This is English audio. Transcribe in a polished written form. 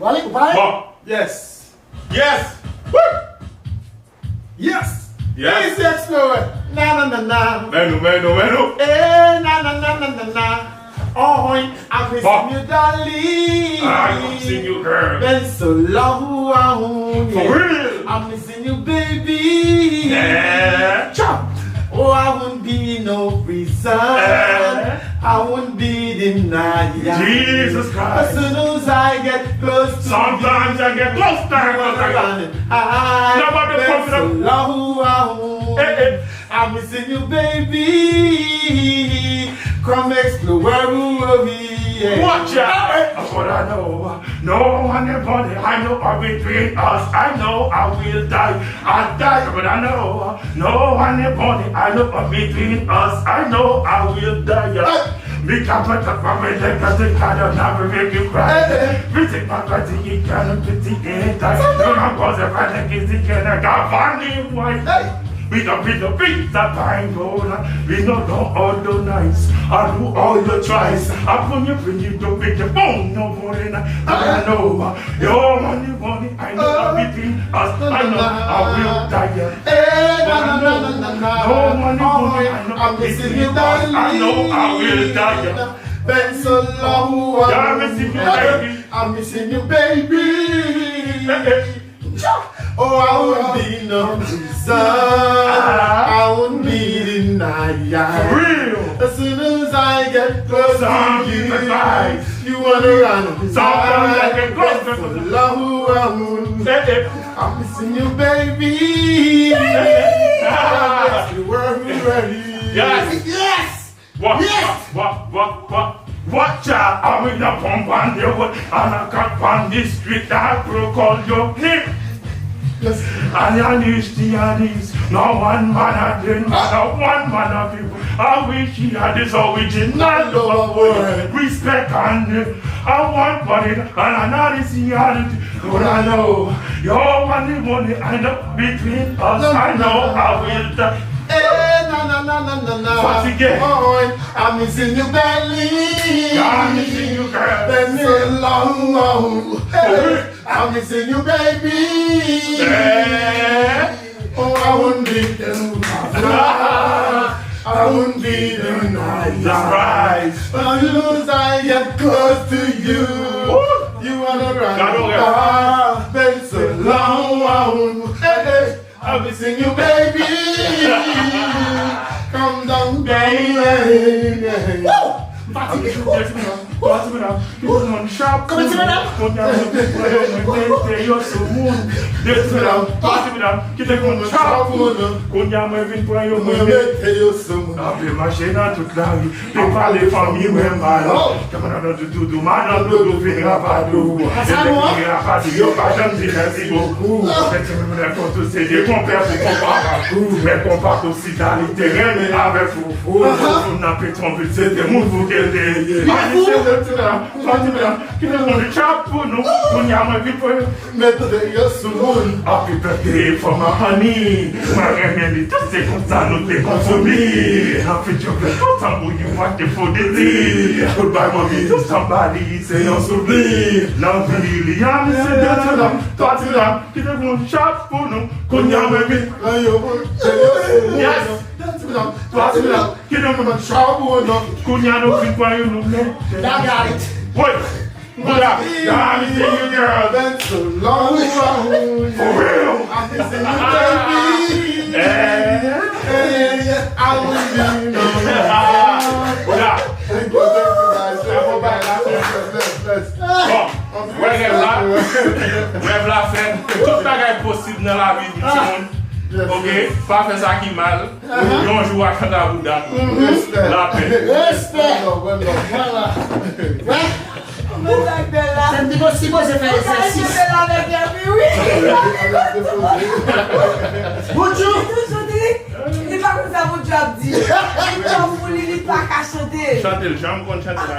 Wale, kupaye? Bon. Yes. Yes. Yes. Yes. Easy Eksplorè. Na. Menu. Na. Oh, I'm missing you, darling. I'm missing you, girl. Been so long, For real. I'm missing you, baby. Yeah. Chop. Oh, I won't be no reason. I won't be denied. Jesus Christ. As soon as I get close to Sometimes I get close to her. Nobody comes up. long. Hey. I'm missing you, baby. Come Eksplorè. Watch out! But I know, no one anybody. I know are between us. I know I will die. I die, but I know, no one anybody. I know are between us. I know I will die. Me can't put up my leg because they can't never make you cry. Me take my body, you can't pity it. No one goes if I think it's the kind of funny white. We don't beat that fine gold. We don't all the nights. I do all the tries. I put you when you don't make the phone no more than I know. Your money, I know I'm between us. I know I will die. No money, I know I'm between us. I know I will die. Been so long, I'm missing you, baby. I'm missing you, baby. Oh, I won't be no reason. I won't be denied. For real. As soon as I get close to you, you wanna run. Sometimes I get close to you. I'm missing you, baby. You were ready. Yes. What? Watch out, I'm in a pump on the wood, and I got on the street, I broke all your name. And I wish he had this, no one man again, not one man of people. I wish he had this original love word, respect and I want money, and I know this he had it. But I know, your money, I know between us, I know I will die. No. What's again? I'm missing you badly. I'm missing you, girl. Been so long. I'm missing you, baby. Oh, I wouldn't be the I wouldn't be the night. That's right. As soon as I get close to you, you wanna run. Been so long. I'm missing you, baby. Come down, baby. Happy birthday for my honey. My remedy to say concern te consommer. Happy chocolate for you want the food it. Goodbye mommy to somebody say on souvenir. Now really I'm say that to them. Toi tu l'as. Qui te montre chapeau nous. Konya baby. Yes. Toi tu l'as. Qui te montre chapeau nous. Konya no fit for you no. I got it. Wait. What up? I'm missing you, girl. Been so long. For real. I'm missing you, baby. I will be no. What up? Thank you guys. Let's. Bon, rêve la fin. Tout bagay possible dans la vie du monde. Ok? Pas faire ça qui mal. On joue à Canada. La paix. Respect. Voilà. C'est un petit peu si beau, c'est faire l'exercice. Buju. Il n'est pas comme ça, Buju a dit. Il est pas qu'à chanter. Chante, j'aime qu'on chante là.